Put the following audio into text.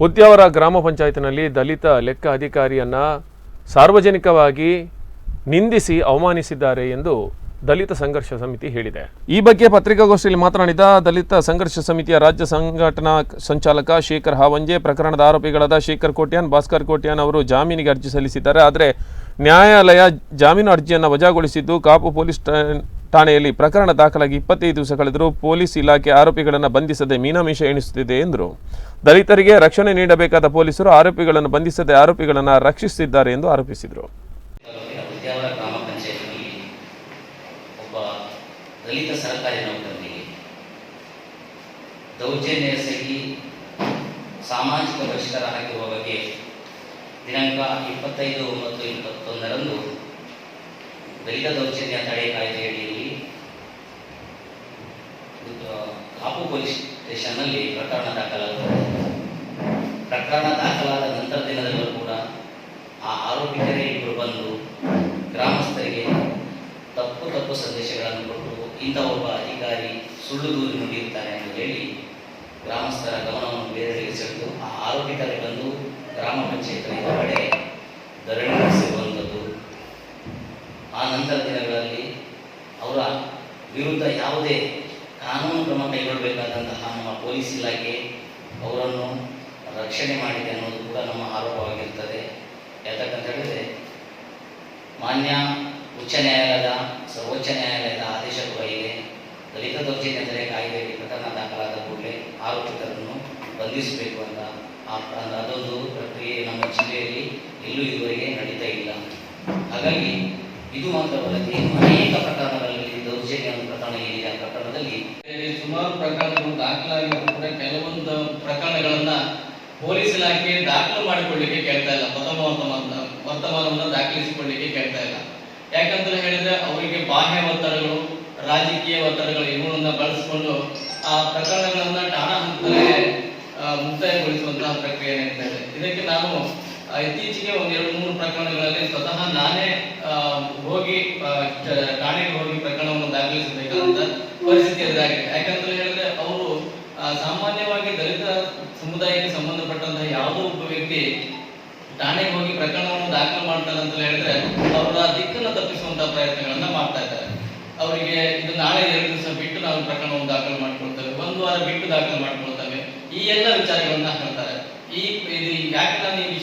ಉದ್ಯಾವರ ಗ್ರಾಮ ಪಂಚಾಯತ್ನಲ್ಲಿ ದಲಿತ ಲೆಕ್ಕ ಅಧಿಕಾರಿಯನ್ನ ಸಾರ್ವಜನಿಕವಾಗಿ ನಿಂದಿಸಿ ಅವಮಾನಿಸಿದ್ದಾರೆ ಎಂದು ದಲಿತ ಸಂಘರ್ಷ ಸಮಿತಿ ಹೇಳಿದೆ. ಈ ಬಗ್ಗೆ ಪತ್ರಿಕಾಗೋಷ್ಠಿಯಲ್ಲಿ ಮಾತನಾಡಿದ ದಲಿತ ಸಂಘರ್ಷ ಸಮಿತಿಯ ರಾಜ್ಯ ಸಂಘಟನಾ ಸಂಚಾಲಕ ಶೇಖರ್ ಹಾವಂಜೆ, ಪ್ರಕರಣದ ಆರೋಪಿಗಳಾದ ಶೇಖರ್ ಕೋಟ್ಯಾನ್, ಭಾಸ್ಕರ್ ಕೋಟ್ಯಾನ್ ಅವರು ಜಾಮೀನಿಗೆ ಅರ್ಜಿ ಸಲ್ಲಿಸಿದ್ದಾರೆ. ಆದರೆ ನ್ಯಾಯಾಲಯ ಜಾಮೀನು ಅರ್ಜಿಯನ್ನು ವಜಾಗೊಳಿಸಿದ್ದು, ಕಾಪು ಪೊಲೀಸ್ ಠಾಣೆಯಲ್ಲಿ ಪ್ರಕರಣ ದಾಖಲಾಗಿ 25 ದಿವಸ ಕಳೆದರೂ ಪೊಲೀಸ್ ಇಲಾಖೆ ಆರೋಪಿಗಳನ್ನು ಬಂಧಿಸದೆ ಮೀನಾಮೀಷ ಎಣಿಸುತ್ತಿದೆ ಎಂದರು. ದಲಿತರಿಗೆ ರಕ್ಷಣೆ ನೀಡಬೇಕಾದ ಪೊಲೀಸರು ಆರೋಪಿಗಳನ್ನು ಬಂಧಿಸದೆ ಆರೋಪಿಗಳನ್ನು ರಕ್ಷಿಸುತ್ತಿದ್ದಾರೆ ಎಂದು ಆರೋಪಿಸಿದರು. ದಲಿತ ಸರ್ಕಾರಿ ನೌಕರರಿಗೆ ದೌರ್ಜನ್ಯ ಎಸಗಿ ಸಾಮಾಜಿಕ ಬಹಿಷ್ಕಾರ ಹಾಕಿರುವ ಬಗ್ಗೆ ದಿನಾಂಕ 25/9/21ರಂದು ದಲಿತ ದೌರ್ಜನ್ಯ ತಡೆ ಕಾಯ್ದೆಯಡಿಯಲ್ಲಿ ಕಾಪು ಪೊಲೀಸ್ ಸ್ಟೇಷನ್ನಲ್ಲಿ ಪ್ರಕರಣ ದಾಖಲಾಗುತ್ತದೆ. ಪ್ರಕರಣ ದಾಖಲಾದ ನಂತರ ದಿನದಲ್ಲೂ ಕೂಡ ಆ ಆರೋಪಿತರೇ ಇಬ್ಬರು ಬಂದು ಗ್ರಾಮಸ್ಥರಿಗೆ ತಪ್ಪು ಸಂದೇಶಗಳನ್ನು ಕೊಟ್ಟು ಇಂಥ ಒಬ್ಬ ಅಧಿಕಾರಿ ಸುಳ್ಳು ದೂರು ನುಡಿಯುತ್ತಾನೆ ಎಂದು ಹೇಳಿ ಗ್ರಾಮಸ್ಥರ ಗಮನವನ್ನು ಬೇರೆಡೆಗೆ ಸೆಳೆದು ಆ ಆರೋಪಿತರೇ ಬಂದು ಗ್ರಾಮ ಪಂಚಾಯತ್ ಹೊರಗಡೆ ಧರಣಿ ನಡೆಸಿರುವಂಥದ್ದು. ಆ ನಂತರ ದಿನಗಳಲ್ಲಿ ಅವರ ವಿರುದ್ಧ ಯಾವುದೇ ಕಾನೂನು ಕ್ರಮ ಕೈಗೊಳ್ಳಬೇಕಾದಂತಹ ನಮ್ಮ ಪೊಲೀಸ್ ಇಲಾಖೆ ಅವರನ್ನು ರಕ್ಷಣೆ ಮಾಡಿದೆ ಅನ್ನೋದು ಕೂಡ ನಮ್ಮ ಆರೋಪವಾಗಿರುತ್ತದೆ. ಯಾಕಂತ ಹೇಳಿದರೆ ಮಾನ್ಯ ಉಚ್ಚ ನ್ಯಾಯಾಲಯದ ಸರ್ವೋಚ್ಚ ನ್ಯಾಯಾಲಯದ ಆದೇಶ ಕೂಡ ಇದೆ. ದಲಿತ ದೌರ್ಜನ್ಯ ತಡೆ ಕಾಯ್ದೆಯಲ್ಲಿ ಪ್ರಕರಣ ದಾಖಲಾದ ಕೂಡಲೇ ಆರೋಪಿತರನ್ನು ಬಂಧಿಸಬೇಕು ಅಂತ ಅದೊಂದು ಪ್ರಕ್ರಿಯೆ ನಮ್ಮ ಜಿಲ್ಲೆಯಲ್ಲಿ ಎಲ್ಲೂ ಇದುವರೆಗೆ ನಡೀತಾ ಇಲ್ಲ. ಹಾಗಾಗಿ ಇದು ಮಾತ್ರವಲ್ಲದೆ ಅನೇಕ ಪ್ರಕರಣಗಳಲ್ಲಿ ದೌರ್ಜನ್ಯ ಪ್ರಕರಣ ಏನಿದೆ ಆ ಪ್ರಕರಣದಲ್ಲಿ ಸುಮಾರು ಪ್ರಕರಣಗಳು ದಾಖಲಾಗಿರುವ ಕೂಡ ಕೆಲವೊಂದು ಪ್ರಕರಣಗಳನ್ನ ಪೊಲೀಸ್ ಇಲಾಖೆ ದಾಖಲು ಮಾಡಿಕೊಳ್ಳಿಕ್ಕೆ ಕೇಳ್ತಾ ಇಲ್ಲ, ಪ್ರಥಮ ವರ್ತಮಾನವನ್ನು ದಾಖಲಿಸಿಕೊಳ್ಳಿಕ್ಕೆ ಕೇಳ್ತಾ ಇಲ್ಲ. ಯಾಕಂತ ಹೇಳಿದ್ರೆ ಅವರಿಗೆ ಬಾಹ್ಯ ಒತ್ತಡಗಳು, ರಾಜಕೀಯ ಒತ್ತಡಗಳು ಇವುಗಳನ್ನ ಬಳಸಿಕೊಂಡು ಆ ಪ್ರಕರಣಗಳನ್ನ ಠಾಣಾ ಹಂತದಲ್ಲೇ ಮುಕ್ತಾಯಗೊಳಿಸುವಂತಹ ಪ್ರಕ್ರಿಯೆ ನಡೀತಾ ಇದೆ. ಇದಕ್ಕೆ ನಾನು ಇತ್ತೀಚೆಗೆ 1-2-3 ಪ್ರಕರಣಗಳಲ್ಲಿ ಸ್ವತಃ ನಾನೇ ಹೋಗಿ ಠಾಣೆಗೆ ಹೋಗಿ ಪ್ರಕರಣವನ್ನು ದಾಖಲಿಸಬೇಕಾದಂತ ಪರಿಸ್ಥಿತಿ ಎದುರಾಗಿದೆ. ಯಾಕಂತ ಹೇಳಿದ್ರೆ ಅವರು ಸಾಮಾನ್ಯವಾಗಿ ದಲಿತ ಸಮುದಾಯಕ್ಕೆ ಸಂಬಂಧಪಟ್ಟಂತಹ ಯಾವುದೋ ಒಬ್ಬ ವ್ಯಕ್ತಿ ಠಾಣೆಗೆ ಹೋಗಿ ಪ್ರಕರಣವನ್ನು ದಾಖಲು ಮಾಡ್ತಾರೆ ಅಂತ ಹೇಳಿದ್ರೆ ಅವರ ದಿಕ್ಕನ್ನು ತಪ್ಪಿಸುವಂತಹ ಪ್ರಯತ್ನಗಳನ್ನ ಮಾಡ್ತಾ ಇದ್ದಾರೆ. ಅವರಿಗೆ ಇದು ನಾಳೆ 2 ದಿವಸ ಬಿಟ್ಟು ನಾವು ಪ್ರಕರಣವನ್ನು ದಾಖಲು ಮಾಡ್ಕೊಳ್ತೇವೆ, 1 ವಾರ ಬಿಟ್ಟು ದಾಖಲು ಮಾಡ್ಕೊಳ್ತೇವೆ, ಈ ಎಲ್ಲ ವಿಚಾರಗಳನ್ನ ಹೇಳ್ತಾರೆ. ಇದು ಯಾಕೆ ನಾನು ಈ ವಿಷಯ